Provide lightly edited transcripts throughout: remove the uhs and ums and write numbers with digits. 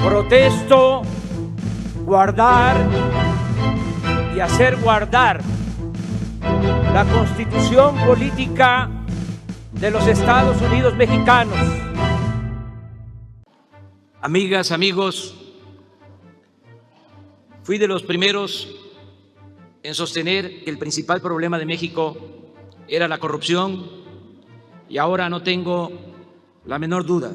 Protesto guardar y hacer guardar la Constitución política de los Estados Unidos mexicanos. Amigas, amigos, fui de los primeros en sostener que el principal problema de México era la corrupción y ahora no tengo la menor duda.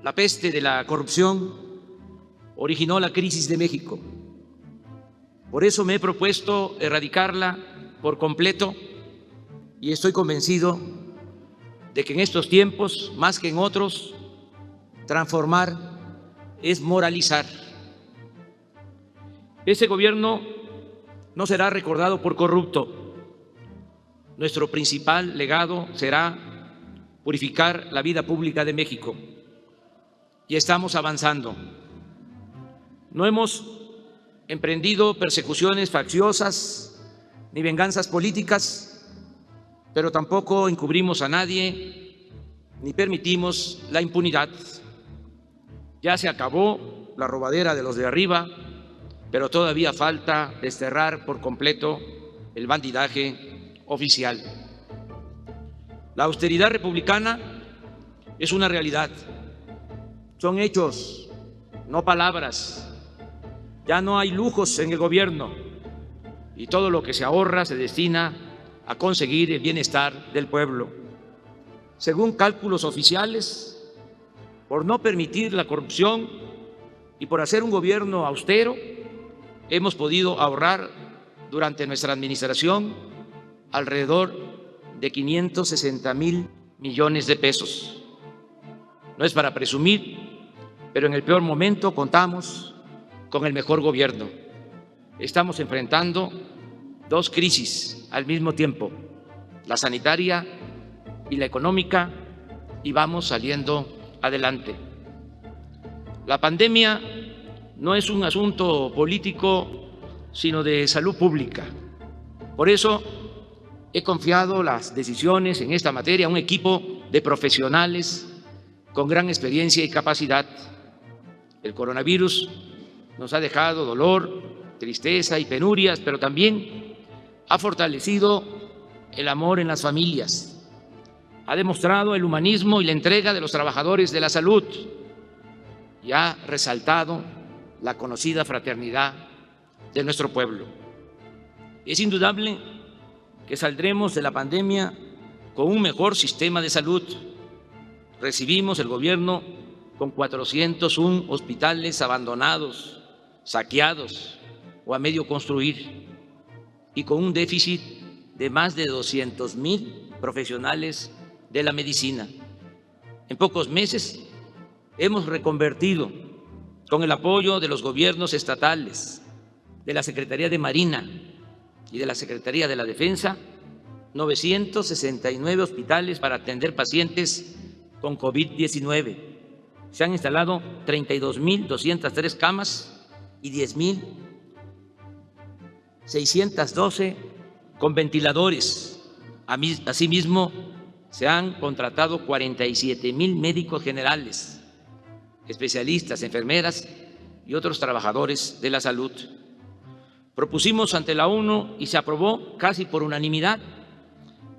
La peste de la corrupción originó la crisis de México. Por eso me he propuesto erradicarla por completo y estoy convencido de que en estos tiempos, más que en otros, transformar es moralizar. Ese gobierno no será recordado por corrupto. Nuestro principal legado será purificar la vida pública de México. Y estamos avanzando. No hemos emprendido persecuciones facciosas ni venganzas políticas, pero tampoco encubrimos a nadie ni permitimos la impunidad. Ya se acabó la robadera de los de arriba, pero todavía falta desterrar por completo el bandidaje oficial. La austeridad republicana es una realidad. Son hechos, no palabras. Ya no hay lujos en el gobierno y todo lo que se ahorra se destina a conseguir el bienestar del pueblo. Según cálculos oficiales, por no permitir la corrupción y por hacer un gobierno austero, hemos podido ahorrar durante nuestra administración alrededor de 560,000 millones de pesos. No es para presumir, pero en el peor momento contamos con el mejor gobierno. Estamos enfrentando dos crisis al mismo tiempo, la sanitaria y la económica, y vamos saliendo adelante. La pandemia no es un asunto político, sino de salud pública. Por eso he confiado las decisiones en esta materia a un equipo de profesionales con gran experiencia y capacidad. El coronavirus nos ha dejado dolor, tristeza y penurias, pero también ha fortalecido el amor en las familias, ha demostrado el humanismo y la entrega de los trabajadores de la salud y ha resaltado la conocida fraternidad de nuestro pueblo. Es indudable que saldremos de la pandemia con un mejor sistema de salud. Recibimos el gobierno con 401 hospitales abandonados, saqueados o a medio construir, y con un déficit de más de 200,000 profesionales de la medicina. En pocos meses hemos reconvertido, con el apoyo de los gobiernos estatales, de la Secretaría de Marina y de la Secretaría de la Defensa, 969 hospitales para atender pacientes con COVID-19. Se han instalado 32,203 camas y 10,612 con ventiladores. Asimismo, se han contratado 47,000 médicos generales, especialistas, enfermeras y otros trabajadores de la salud. Propusimos ante la ONU y se aprobó casi por unanimidad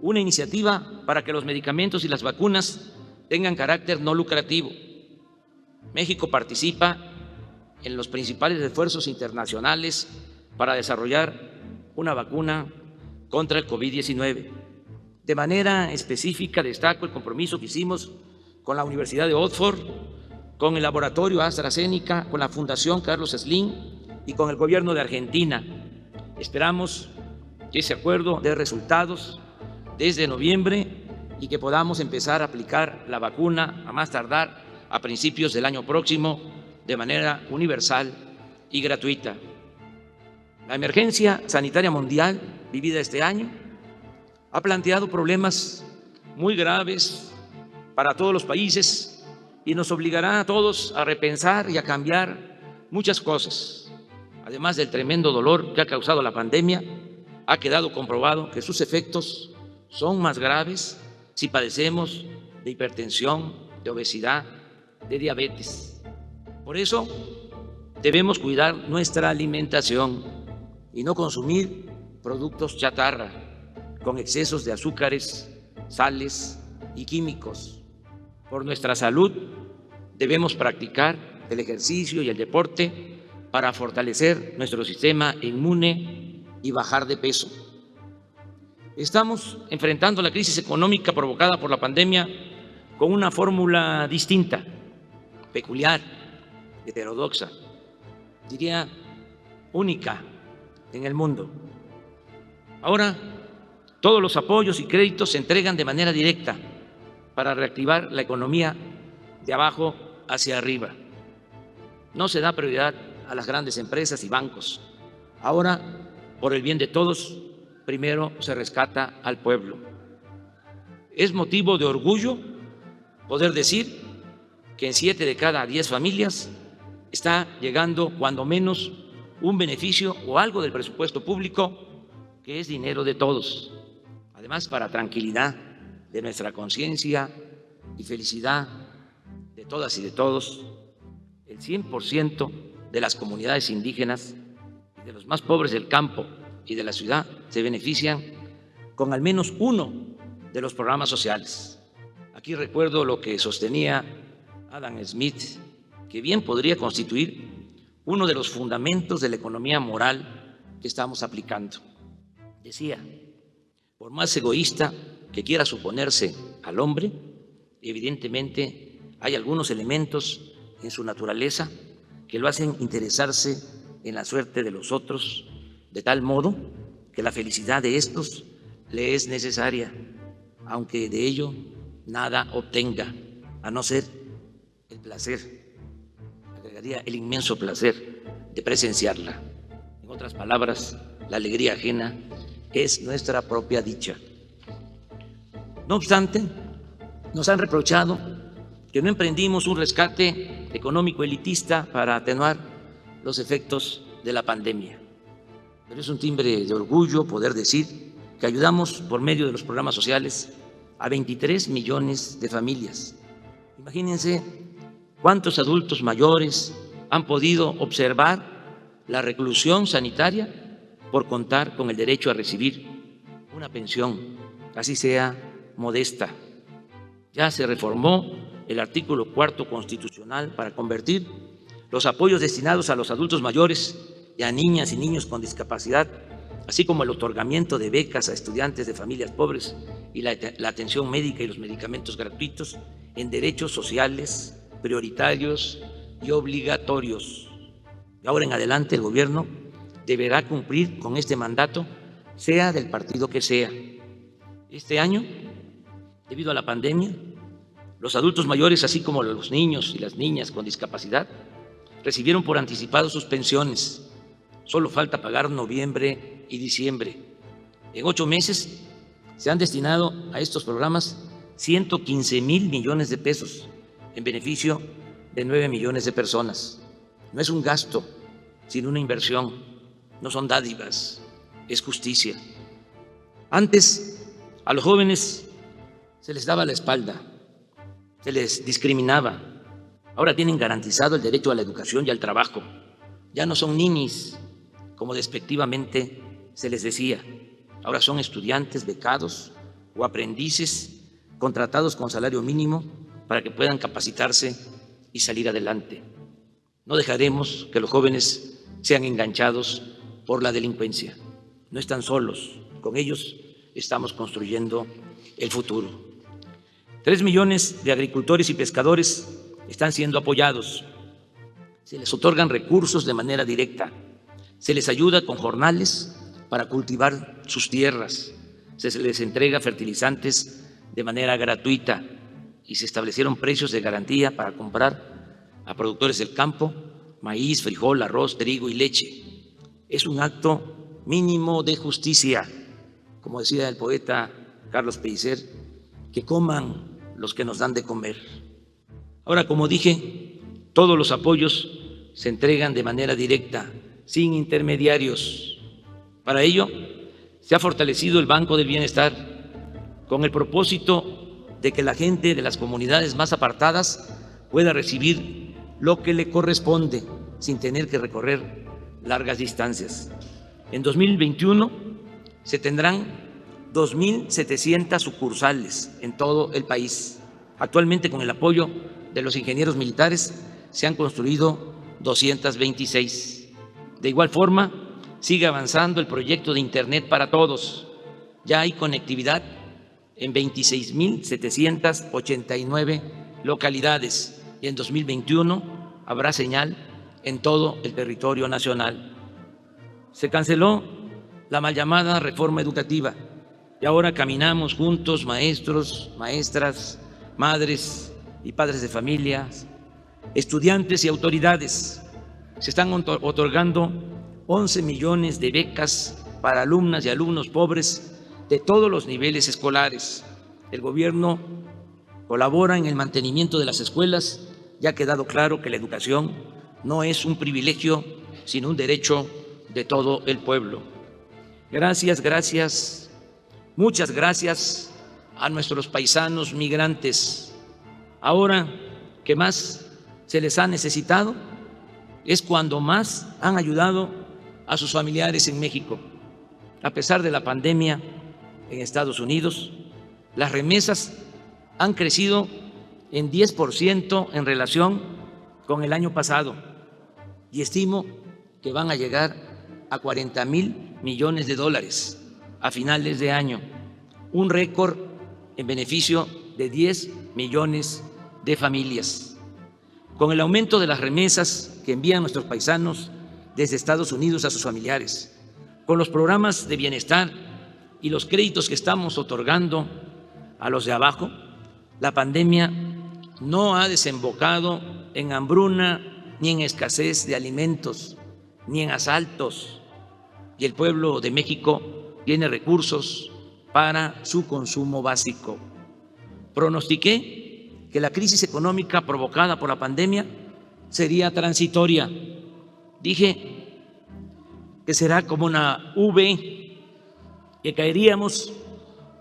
una iniciativa para que los medicamentos y las vacunas tengan carácter no lucrativo. México participa en los principales esfuerzos internacionales para desarrollar una vacuna contra el COVID-19. De manera específica destaco el compromiso que hicimos con la Universidad de Oxford, con el laboratorio AstraZeneca, con la Fundación Carlos Slim y con el gobierno de Argentina. Esperamos que ese acuerdo dé resultados desde noviembre y que podamos empezar a aplicar la vacuna a más tardar a principios del año próximo de manera universal y gratuita. La emergencia sanitaria mundial vivida este año ha planteado problemas muy graves para todos los países y nos obligará a todos a repensar y a cambiar muchas cosas. Además del tremendo dolor que ha causado la pandemia, ha quedado comprobado que sus efectos son más graves si padecemos de hipertensión, de obesidad, de diabetes. Por eso debemos cuidar nuestra alimentación y no consumir productos chatarra con excesos de azúcares, sales y químicos. Por nuestra salud debemos practicar el ejercicio y el deporte para fortalecer nuestro sistema inmune y bajar de peso. Estamos enfrentando la crisis económica provocada por la pandemia con una fórmula distinta, peculiar, heterodoxa, diría única en el mundo. Ahora, todos los apoyos y créditos se entregan de manera directa para reactivar la economía de abajo hacia arriba. No se da prioridad a las grandes empresas y bancos. Ahora, por el bien de todos, primero se rescata al pueblo. Es motivo de orgullo poder decir que en 7 de cada 10 familias está llegando cuando menos un beneficio o algo del presupuesto público, que es dinero de todos. Además, para tranquilidad de nuestra conciencia y felicidad de todas y de todos, el 100% de las comunidades indígenas y de los más pobres del campo y de la ciudad se benefician con al menos uno de los programas sociales. Aquí recuerdo lo que sostenía Adam Smith, que bien podría constituir uno de los fundamentos de la economía moral que estamos aplicando. Decía, por más egoísta que quiera suponerse al hombre, evidentemente hay algunos elementos en su naturaleza que lo hacen interesarse en la suerte de los otros, de tal modo que la felicidad de estos le es necesaria, aunque de ello nada obtenga, a no ser el placer, agregaría el inmenso placer de presenciarla. En otras palabras, la alegría ajena es nuestra propia dicha. No obstante, nos han reprochado que no emprendimos un rescate económico elitista para atenuar los efectos de la pandemia. Pero es un timbre de orgullo poder decir que ayudamos por medio de los programas sociales a 23 millones de familias. Imagínense cuántos adultos mayores han podido observar la reclusión sanitaria por contar con el derecho a recibir una pensión, así sea modesta. Ya se reformó el artículo 4 constitucional para convertir los apoyos destinados a los adultos mayores y a niñas y niños con discapacidad, así como el otorgamiento de becas a estudiantes de familias pobres y la atención médica y los medicamentos gratuitos, en derechos sociales prioritarios y obligatorios. De ahora en adelante el gobierno deberá cumplir con este mandato, sea del partido que sea. Este año, debido a la pandemia, los adultos mayores, así como los niños y las niñas con discapacidad, recibieron por anticipado sus pensiones. Solo falta pagar noviembre y diciembre. En 8 meses se han destinado a estos programas 115,000 millones de pesos en beneficio de 9 millones de personas. No es un gasto, sino una inversión. No son dádivas, es justicia. Antes, a los jóvenes se les daba la espalda, se les discriminaba. Ahora tienen garantizado el derecho a la educación y al trabajo. Ya no son ninis, como despectivamente se les decía. Ahora son estudiantes becados o aprendices contratados con salario mínimo para que puedan capacitarse y salir adelante. No dejaremos que los jóvenes sean enganchados por la delincuencia. No están solos, con ellos estamos construyendo el futuro. 3 millones de agricultores y pescadores están siendo apoyados. Se les otorgan recursos de manera directa. Se les ayuda con jornales para cultivar sus tierras. Se les entrega fertilizantes de manera gratuita y se establecieron precios de garantía para comprar a productores del campo maíz, frijol, arroz, trigo y leche. Es un acto mínimo de justicia. Como decía el poeta Carlos Pellicer, que coman los que nos dan de comer. Ahora, como dije, todos los apoyos se entregan de manera directa, sin intermediarios. Para ello, se ha fortalecido el Banco del Bienestar con el propósito de que la gente de las comunidades más apartadas pueda recibir lo que le corresponde sin tener que recorrer largas distancias. En 2021 se tendrán 2.700 sucursales en todo el país. Actualmente, con el apoyo de los ingenieros militares, se han construido 226. De igual forma, sigue avanzando el proyecto de Internet para todos. Ya hay conectividad en 26.789 localidades y en 2021 habrá señal en todo el territorio nacional. Se canceló la mal llamada reforma educativa y ahora caminamos juntos, maestros, maestras, madres y padres de familias, estudiantes y autoridades. Se están otorgando 11 millones de becas para alumnas y alumnos pobres de todos los niveles escolares. El gobierno colabora en el mantenimiento de las escuelas. Ya ha quedado claro que la educación no es un privilegio, sino un derecho de todo el pueblo. Gracias, muchas gracias a nuestros paisanos migrantes. Ahora que más se les ha necesitado es cuando más han ayudado a sus familiares en México. A pesar de la pandemia en Estados Unidos, las remesas han crecido en 10% en relación con el año pasado y estimo que van a llegar a 40,000 millones de dólares a finales de año, un récord en beneficio de 10 millones de familias. Con el aumento de las remesas que envían nuestros paisanos desde Estados Unidos a sus familiares, con los programas de bienestar y los créditos que estamos otorgando a los de abajo, la pandemia no ha desembocado en hambruna ni en escasez de alimentos, ni en asaltos, y el pueblo de México tiene recursos para su consumo básico. Pronostiqué que la crisis económica provocada por la pandemia sería transitoria. Dije que será como una V, que caeríamos,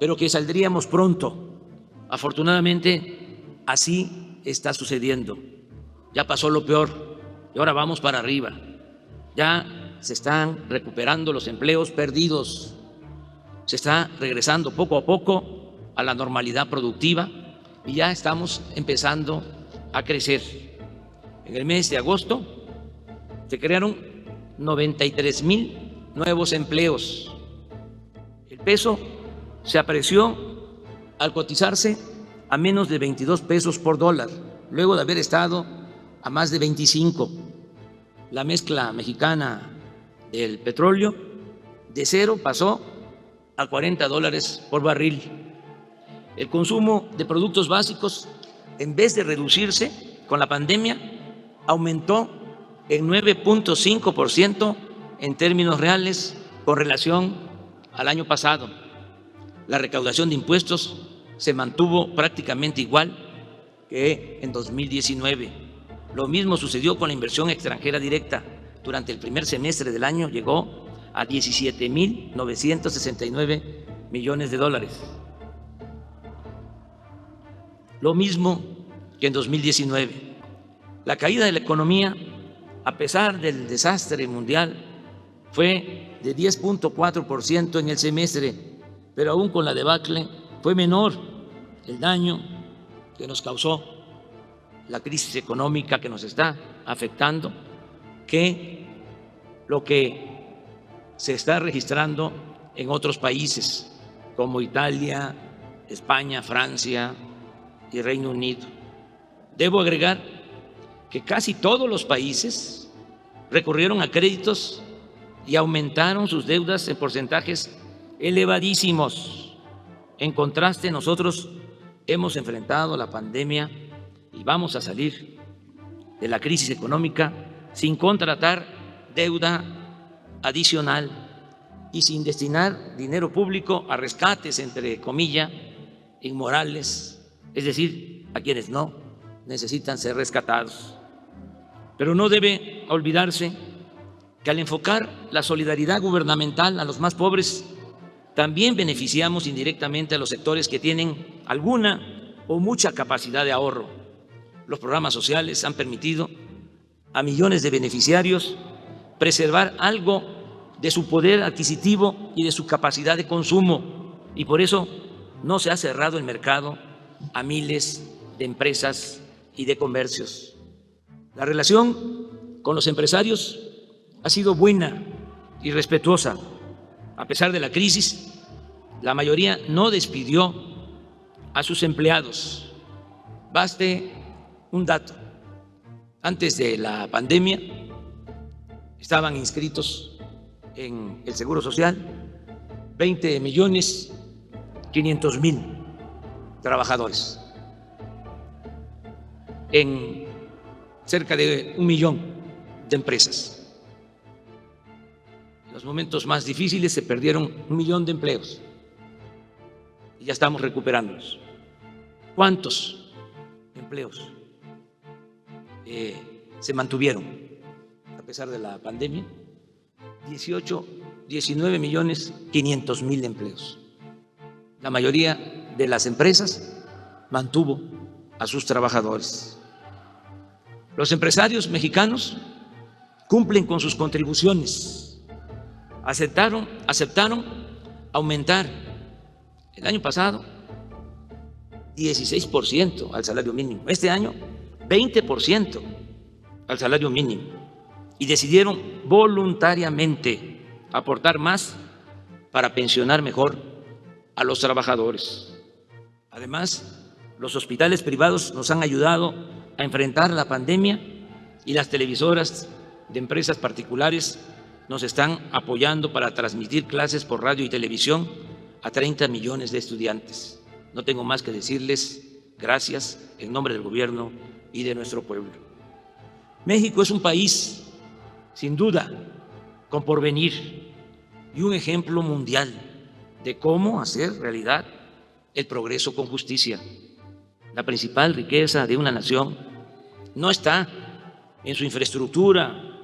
pero que saldríamos pronto. Afortunadamente, así está sucediendo. Ya pasó lo peor y ahora vamos para arriba. Ya se están recuperando los empleos perdidos. Se está regresando poco a poco a la normalidad productiva y ya estamos empezando a crecer. En el mes de agosto se crearon 93,000 nuevos empleos. El peso se apreció al cotizarse a menos de 22 pesos por dólar, luego de haber estado a más de 25. La mezcla mexicana del petróleo de cero pasó a 40 dólares por barril. El consumo de productos básicos, en vez de reducirse con la pandemia, aumentó en 9.5% en términos reales con relación al año pasado. La recaudación de impuestos se mantuvo prácticamente igual que en 2019. Lo mismo sucedió con la inversión extranjera directa. Durante el primer semestre del año llegó a 17,969 millones de dólares. Lo mismo que en 2019. La caída de la economía, a pesar del desastre mundial, fue de 10.4% en el semestre, pero aún con la debacle fue menor el daño que nos causó la crisis económica que nos está afectando que lo que se está registrando en otros países como Italia, España, Francia y Reino Unido. Debo agregar que casi todos los países recurrieron a créditos y aumentaron sus deudas en porcentajes elevadísimos. En contraste, nosotros hemos enfrentado la pandemia y vamos a salir de la crisis económica sin contratar deuda adicional y sin destinar dinero público a rescates, entre comillas, inmorales, es decir, a quienes no necesitan ser rescatados. Pero no debe olvidarse que al enfocar la solidaridad gubernamental a los más pobres, también beneficiamos indirectamente a los sectores que tienen alguna o mucha capacidad de ahorro. los programas sociales han permitido a millones de beneficiarios preservar algo de su poder adquisitivo y de su capacidad de consumo, y por eso no se ha cerrado el mercado a miles de empresas y de comercios. La relación con los empresarios ha sido buena y respetuosa. A pesar de la crisis, la mayoría no despidió a sus empleados. Baste un dato. Antes de la pandemia estaban inscritos en el Seguro Social 20.500.000 trabajadores en cerca de 1 millón de empresas. En los momentos más difíciles se perdieron 1 millón de empleos y ya estamos recuperándolos. ¿Cuántos empleos se mantuvieron a pesar de la pandemia? 19.500.000 empleos. La mayoría de las empresas mantuvo a sus trabajadores. Los empresarios mexicanos cumplen con sus contribuciones. Aceptaron aumentar el año pasado 16% al salario mínimo. Este año 20% al salario mínimo. Y decidieron voluntariamente aportar más para pensionar mejor a los trabajadores. Además, los hospitales privados nos han ayudado a enfrentar la pandemia y las televisoras de empresas particulares nos están apoyando para transmitir clases por radio y televisión a 30 millones de estudiantes. No tengo más que decirles gracias en nombre del gobierno y de nuestro pueblo. México es un país, sin duda, con porvenir y un ejemplo mundial de cómo hacer realidad el progreso con justicia. La principal riqueza de una nación no está en su infraestructura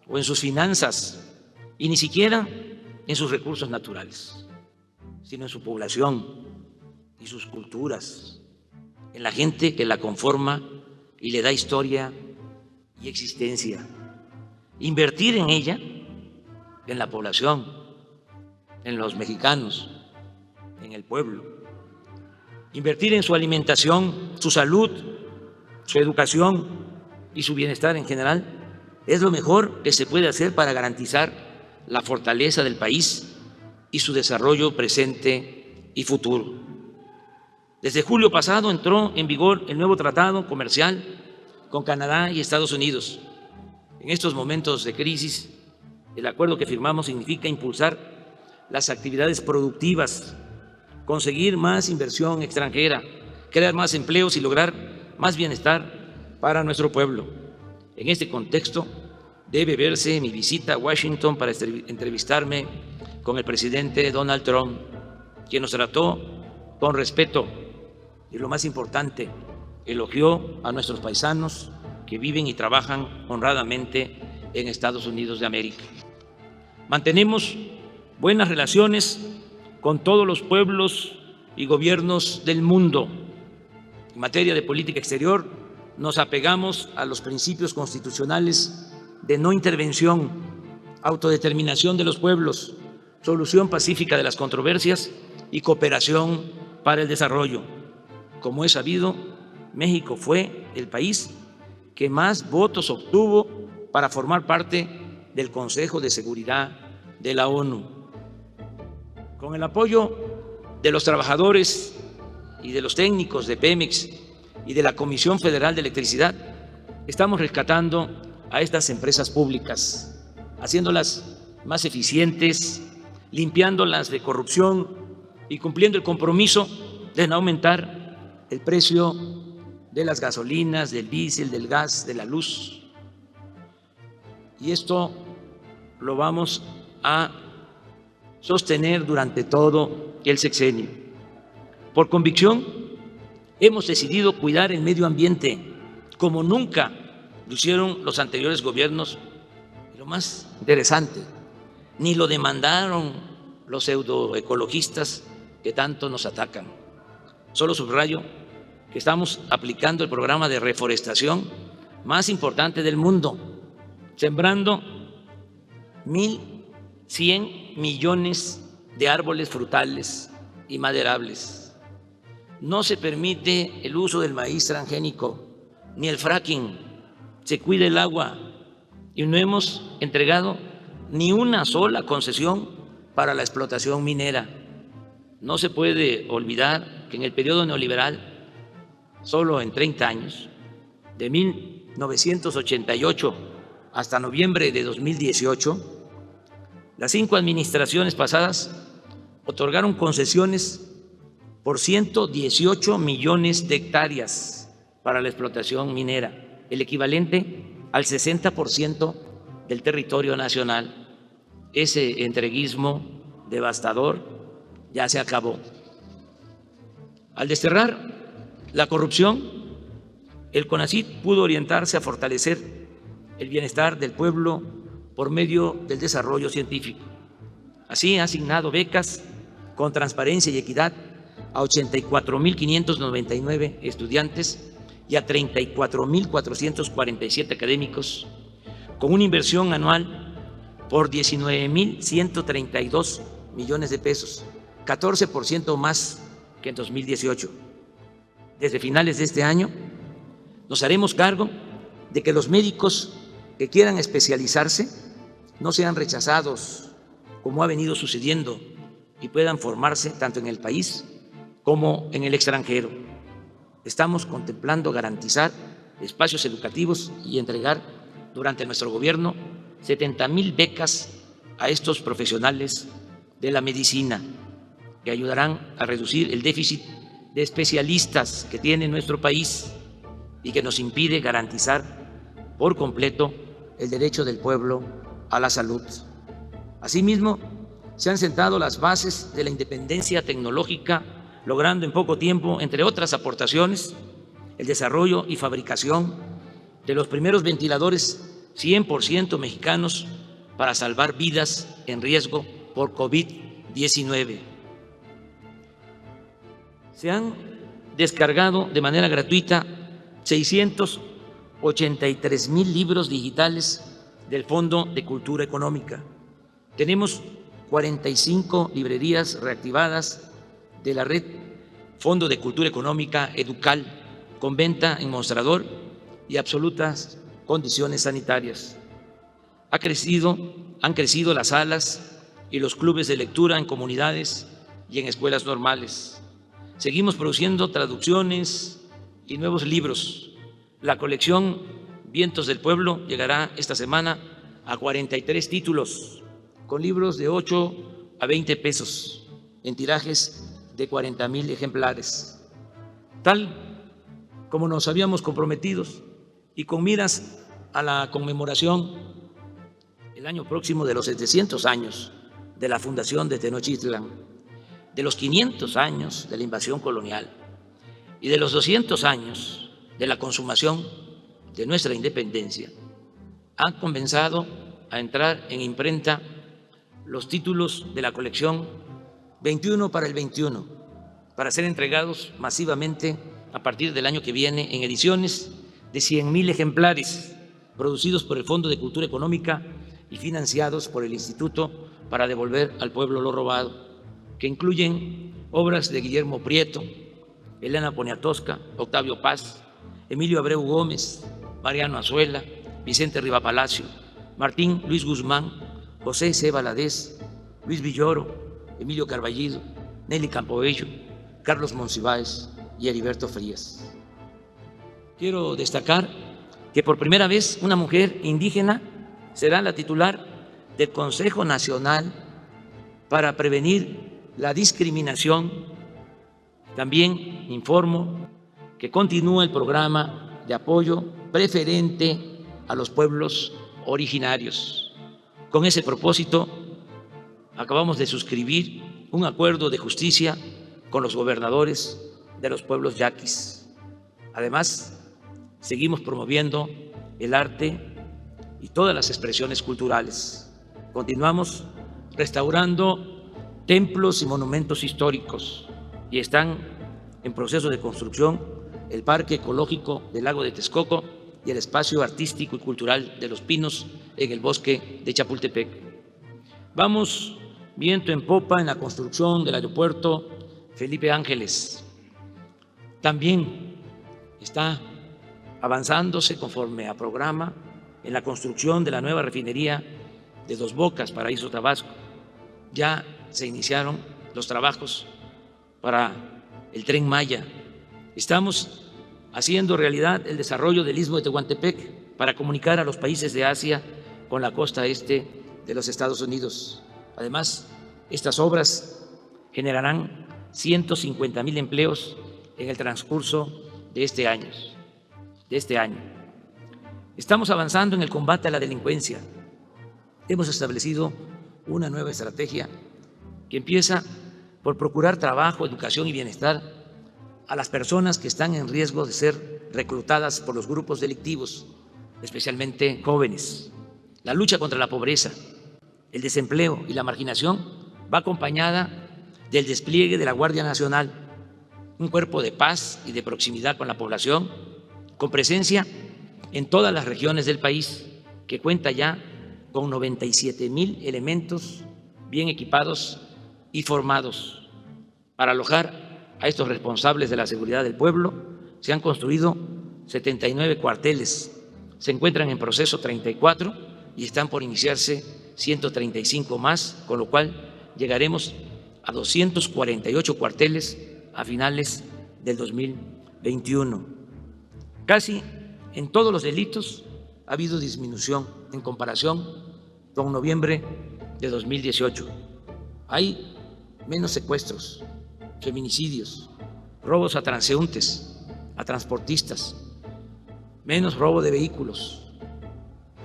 o en sus finanzas y ni siquiera en sus recursos naturales, sino en su población y sus culturas, en la gente que la conforma y le da historia y existencia. Invertir en ella, en la población, en los mexicanos, en el pueblo. Invertir en su alimentación, su salud, su educación y su bienestar en general es lo mejor que se puede hacer para garantizar la fortaleza del país y su desarrollo presente y futuro. Desde julio pasado entró en vigor el nuevo tratado comercial con Canadá y Estados Unidos. En estos momentos de crisis, el acuerdo que firmamos significa impulsar las actividades productivas, conseguir más inversión extranjera, crear más empleos y lograr más bienestar para nuestro pueblo. En este contexto debe verse mi visita a Washington para entrevistarme con el presidente Donald Trump, quien nos trató con respeto y, lo más importante, elogió a nuestros paisanos que viven y trabajan honradamente en Estados Unidos de América. Mantenemos buenas relaciones con todos los pueblos y gobiernos del mundo. En materia de política exterior, nos apegamos a los principios constitucionales de no intervención, autodeterminación de los pueblos, solución pacífica de las controversias y cooperación para el desarrollo. Como es sabido, México fue el país que más votos obtuvo para formar parte del Consejo de Seguridad de la ONU. Con el apoyo de los trabajadores y de los técnicos de Pemex y de la Comisión Federal de Electricidad, estamos rescatando a estas empresas públicas, haciéndolas más eficientes, limpiándolas de corrupción y cumpliendo el compromiso de no aumentar el precio de las gasolinas, del diésel, del gas, de la luz. Y esto lo vamos a sostener durante todo el sexenio. Por convicción, hemos decidido cuidar el medio ambiente como nunca lo hicieron los anteriores gobiernos. Y lo más interesante, ni lo demandaron los pseudoecologistas que tanto nos atacan. Solo subrayo que estamos aplicando el programa de reforestación más importante del mundo, sembrando 1.100 millones de árboles frutales y maderables. No se permite el uso del maíz transgénico ni el fracking. Se cuida el agua y no hemos entregado ni una sola concesión para la explotación minera. No se puede olvidar que en el periodo neoliberal, solo en 30 años, de 1988 hasta noviembre de 2018, las 5 administraciones pasadas otorgaron concesiones por 118 millones de hectáreas para la explotación minera, el equivalente al 60% del territorio nacional. Ese entreguismo devastador ya se acabó. Al desterrar la corrupción, el CONACYT pudo orientarse a fortalecer el bienestar del pueblo por medio del desarrollo científico. Así ha asignado becas con transparencia y equidad a 84.599 estudiantes y a 34.447 académicos, con una inversión anual por 19.132 millones de pesos, 14% más que en 2018. Desde finales de este año nos haremos cargo de que los médicos que quieran especializarse no sean rechazados, como ha venido sucediendo, y puedan formarse tanto en el país como en el extranjero. Estamos contemplando garantizar espacios educativos y entregar durante nuestro gobierno 70,000 becas a estos profesionales de la medicina, que ayudarán a reducir el déficit de especialistas que tiene nuestro país y que nos impide garantizar por completo el derecho del pueblo a la salud. Asimismo, se han sentado las bases de la independencia tecnológica, logrando en poco tiempo, entre otras aportaciones, el desarrollo y fabricación de los primeros ventiladores 100% mexicanos para salvar vidas en riesgo por COVID-19. Se han descargado de manera gratuita 683,000 libros digitales del Fondo de Cultura Económica. Tenemos 45 librerías reactivadas de la red Fondo de Cultura Económica Educal, con venta en mostrador y absolutas condiciones sanitarias. Han crecido las salas y los clubes de lectura en comunidades y en escuelas normales. Seguimos produciendo traducciones y nuevos libros. La colección Vientos del Pueblo llegará esta semana a 43 títulos, con libros de 8 a 20 pesos, en tirajes de 40,000 ejemplares. Tal como nos habíamos comprometido y con miras a la conmemoración el año próximo de los 700 años de la fundación de Tenochtitlan, de los 500 años de la invasión colonial y de los 200 años de la consumación de nuestra independencia, han comenzado a entrar en imprenta los títulos de la colección 21 para el 21, para ser entregados masivamente a partir del año que viene en ediciones de 100,000 ejemplares producidos por el Fondo de Cultura Económica y financiados por el Instituto para Devolver al Pueblo lo Robado, que incluyen obras de Guillermo Prieto, Elena Poniatowska, Octavio Paz, Emilio Abreu Gómez, Mariano Azuela, Vicente Rivapalacio, Martín Luis Guzmán, José C. Valadez, Luis Villoro, Emilio Carballido, Nelly Campobello, Carlos Monsiváis y Heriberto Frías. Quiero destacar que por primera vez una mujer indígena será la titular del Consejo Nacional para Prevenir la Discriminación. También informo que continúa el programa de apoyo preferente a los pueblos originarios. Con ese propósito, acabamos de suscribir un acuerdo de justicia con los gobernadores de los pueblos yaquis. Además, seguimos promoviendo el arte y todas las expresiones culturales. Continuamos restaurando templos y monumentos históricos y están en proceso de construcción el Parque Ecológico del Lago de Texcoco y el Espacio Artístico y Cultural de Los Pinos en el Bosque de Chapultepec. Vamos viento en popa en la construcción del aeropuerto Felipe Ángeles. También está avanzándose conforme a programa en la construcción de la nueva refinería de Dos Bocas, Paraíso Tabasco. Ya se iniciaron los trabajos para el Tren Maya. Estamos haciendo realidad el desarrollo del Istmo de Tehuantepec para comunicar a los países de Asia con la costa este de los Estados Unidos. Además, estas obras generarán 150,000 empleos en el transcurso de este año. Estamos avanzando en el combate a la delincuencia. Hemos establecido una nueva estrategia que empieza por procurar trabajo, educación y bienestar a las personas que están en riesgo de ser reclutadas por los grupos delictivos, especialmente jóvenes. La lucha contra la pobreza, el desempleo y la marginación va acompañada del despliegue de la Guardia Nacional, un cuerpo de paz y de proximidad con la población, con presencia en todas las regiones del país, que cuenta ya con 97,000 elementos bien equipados y formados. Para alojar a estos responsables de la seguridad del pueblo se han construido 79 cuarteles, se encuentran en proceso 34 y están por iniciarse 135 más, con lo cual llegaremos a 248 cuarteles a finales del 2021. Casi en todos los delitos ha habido disminución en comparación con noviembre de 2018. Hay menos secuestros, feminicidios, robos a transeúntes, a transportistas, menos robo de vehículos,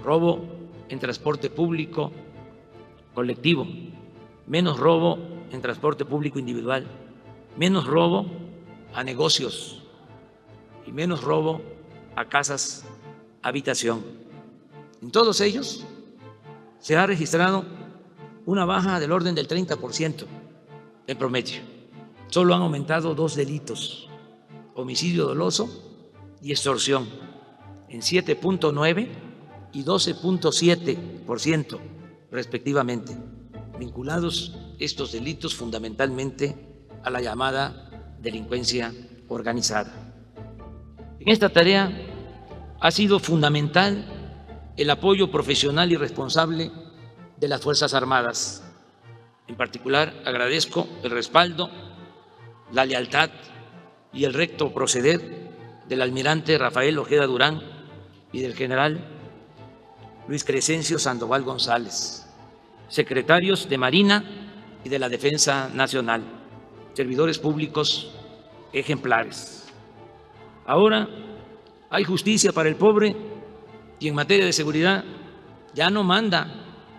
robo en transporte público colectivo, menos robo en transporte público individual, menos robo a negocios y menos robo a casas habitación. En todos ellos se ha registrado una baja del orden del 30% en promedio. Solo han aumentado 2 delitos, homicidio doloso y extorsión, en 7.9 y 12.7% respectivamente, vinculados estos delitos fundamentalmente a la llamada delincuencia organizada. En esta tarea ha sido fundamental el apoyo profesional y responsable de las Fuerzas Armadas. En particular, agradezco el respaldo, la lealtad y el recto proceder del almirante Rafael Ojeda Durán y del general Luis Crescencio Sandoval González, secretarios de Marina y de la Defensa Nacional, servidores públicos ejemplares. Ahora hay justicia para el pobre y en materia de seguridad ya no manda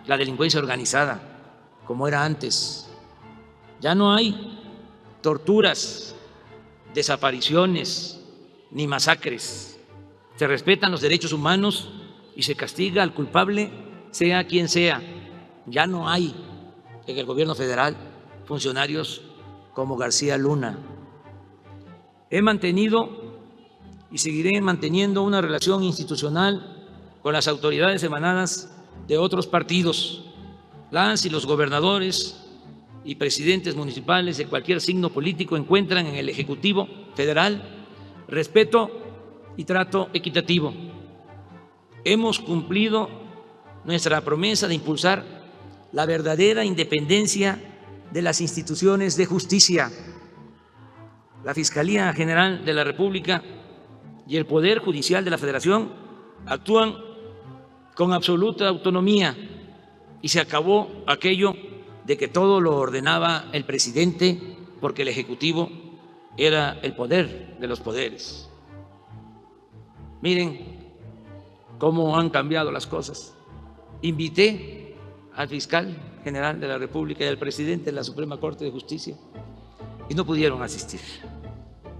la delincuencia organizada como era antes. Ya no hay torturas, desapariciones ni masacres. Se respetan los derechos humanos y se castiga al culpable, sea quien sea. Ya no hay en el gobierno federal funcionarios como García Luna. He mantenido y seguiré manteniendo una relación institucional con las autoridades emanadas de otros partidos. Las y los gobernadores y presidentes municipales de cualquier signo político encuentran en el Ejecutivo Federal respeto y trato equitativo. Hemos cumplido nuestra promesa de impulsar la verdadera independencia de las instituciones de justicia. La Fiscalía General de la República y el Poder Judicial de la Federación actúan con absoluta autonomía y se acabó aquello de que todo lo ordenaba el presidente porque el Ejecutivo era el poder de los poderes. Miren cómo han cambiado las cosas. Invité al fiscal general de la República y al presidente de la Suprema Corte de Justicia y no pudieron asistir.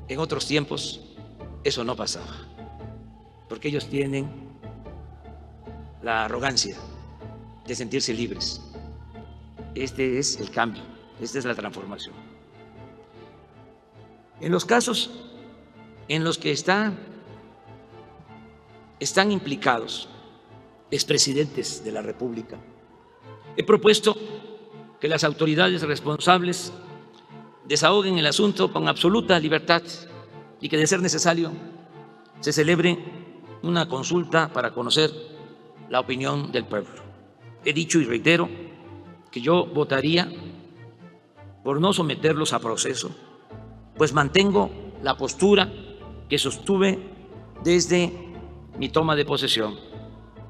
En otros tiempos eso no pasaba, porque ellos tienen la arrogancia de sentirse libres. Este es el cambio, esta es la transformación. En los casos en los que están implicados expresidentes de la República. He propuesto que las autoridades responsables desahoguen el asunto con absoluta libertad y que, de ser necesario, se celebre una consulta para conocer la opinión del pueblo. He dicho y reitero que yo votaría por no someterlos a proceso, pues mantengo la postura que sostuve desde mi toma de posesión,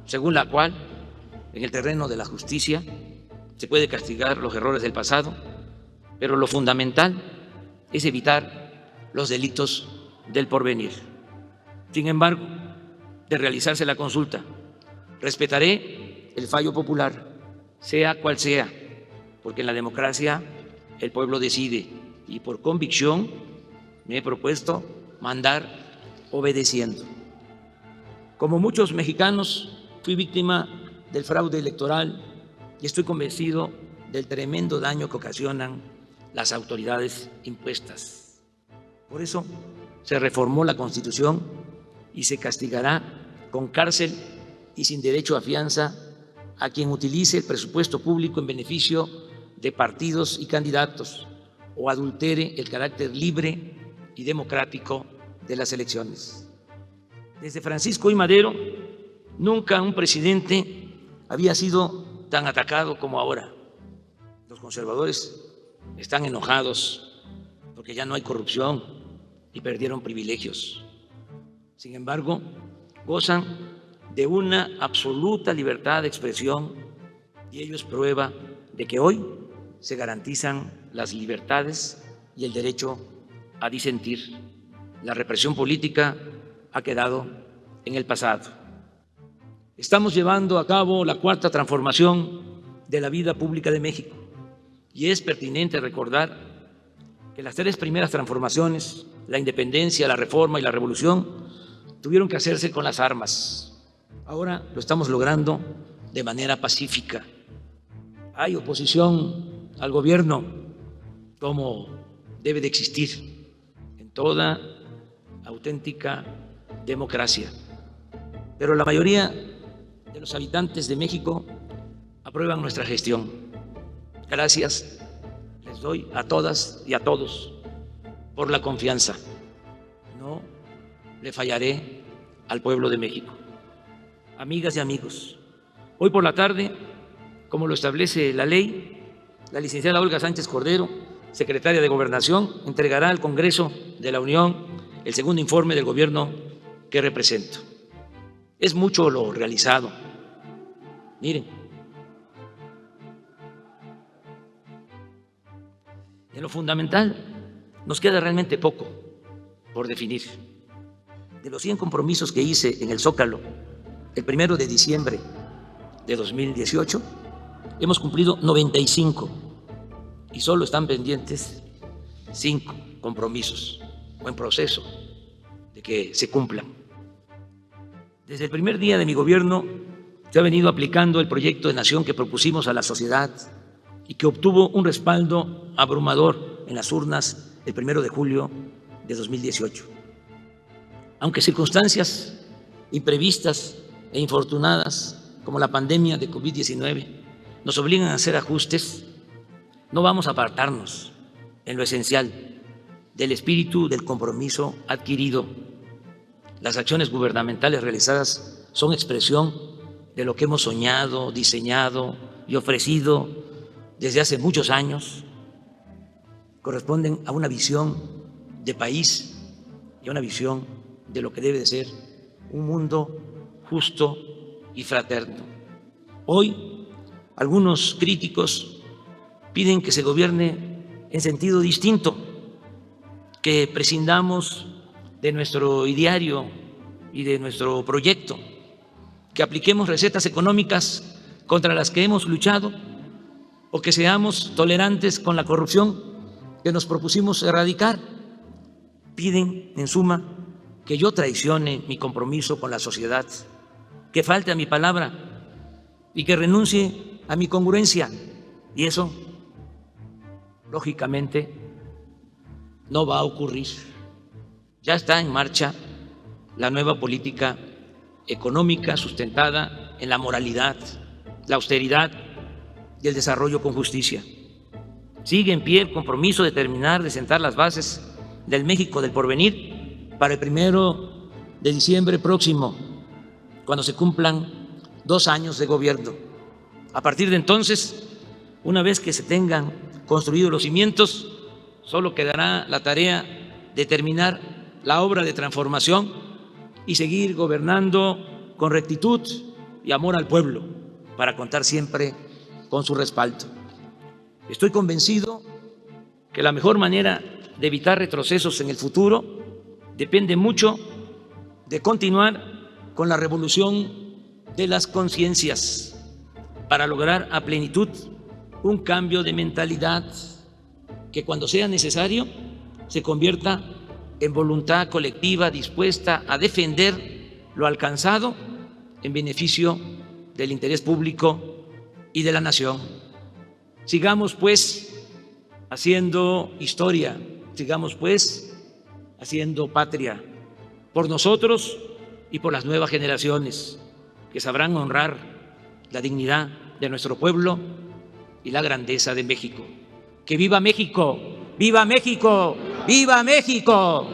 según la cual en el terreno de la justicia se puede castigar los errores del pasado, pero lo fundamental es evitar los delitos del porvenir. Sin embargo, de realizarse la consulta, respetaré el fallo popular, sea cual sea, porque en la democracia el pueblo decide y por convicción me he propuesto mandar obedeciendo. Como muchos mexicanos, fui víctima del fraude electoral y estoy convencido del tremendo daño que ocasionan las autoridades impuestas. Por eso se reformó la Constitución y se castigará con cárcel y sin derecho a fianza a quien utilice el presupuesto público en beneficio de partidos y candidatos o adultere el carácter libre y democrático de las elecciones. Desde Francisco I. Madero, nunca un presidente había sido tan atacado como ahora. Los conservadores están enojados porque ya no hay corrupción y perdieron privilegios. Sin embargo, gozan de una absoluta libertad de expresión y ello es prueba de que hoy se garantizan las libertades y el derecho a disentir. La represión política ha quedado en el pasado. Estamos llevando a cabo la cuarta transformación de la vida pública de México y es pertinente recordar que las tres primeras transformaciones, la independencia, la reforma y la revolución, tuvieron que hacerse con las armas. Ahora lo estamos logrando de manera pacífica. Hay oposición al gobierno, como debe de existir en toda auténtica democracia. Pero la mayoría de los habitantes de México aprueban nuestra gestión. Gracias les doy a todas y a todos por la confianza. No le fallaré al pueblo de México. Amigas y amigos, hoy por la tarde, como lo establece la ley, la licenciada Olga Sánchez Cordero, secretaria de Gobernación, entregará al Congreso de la Unión el segundo informe del gobierno que represento. Es mucho lo realizado. Miren, en lo fundamental nos queda realmente poco por definir. De los 100 compromisos que hice en el Zócalo el 1 de diciembre de 2018, hemos cumplido 95 y solo están pendientes 5 compromisos o en proceso de que se cumplan. Desde el primer día de mi gobierno se ha venido aplicando el proyecto de nación que propusimos a la sociedad y que obtuvo un respaldo abrumador en las urnas el 1 de julio de 2018. Aunque circunstancias imprevistas e infortunadas como la pandemia de COVID-19 nos obligan a hacer ajustes, no vamos a apartarnos en lo esencial del espíritu del compromiso adquirido. Las acciones gubernamentales realizadas son expresión de lo que hemos soñado, diseñado y ofrecido desde hace muchos años. Corresponden a una visión de país y a una visión de lo que debe de ser un mundo justo y fraterno. Hoy, algunos críticos piden que se gobierne en sentido distinto, que prescindamos de nuestro ideario y de nuestro proyecto, que apliquemos recetas económicas contra las que hemos luchado o que seamos tolerantes con la corrupción que nos propusimos erradicar. Piden, en suma, que yo traicione mi compromiso con la sociedad, que falte a mi palabra y que renuncie a mi congruencia. Y eso, lógicamente, no va a ocurrir. Ya está en marcha la nueva política económica sustentada en la moralidad, la austeridad y el desarrollo con justicia. Sigue en pie el compromiso de terminar de sentar las bases del México del porvenir para el 1 de diciembre próximo, cuando se cumplan 2 años de gobierno. A partir de entonces, una vez que se tengan construidos los cimientos, solo quedará la tarea de terminar la obra de transformación y seguir gobernando con rectitud y amor al pueblo para contar siempre con su respaldo. Estoy convencido que la mejor manera de evitar retrocesos en el futuro depende mucho de continuar con la revolución de las conciencias para lograr a plenitud un cambio de mentalidad que, cuando sea necesario, se convierta en voluntad colectiva dispuesta a defender lo alcanzado en beneficio del interés público y de la nación. Sigamos pues haciendo historia, sigamos pues haciendo patria por nosotros y por las nuevas generaciones que sabrán honrar la dignidad de nuestro pueblo y la grandeza de México. ¡Que viva México! ¡Viva México! ¡Viva México!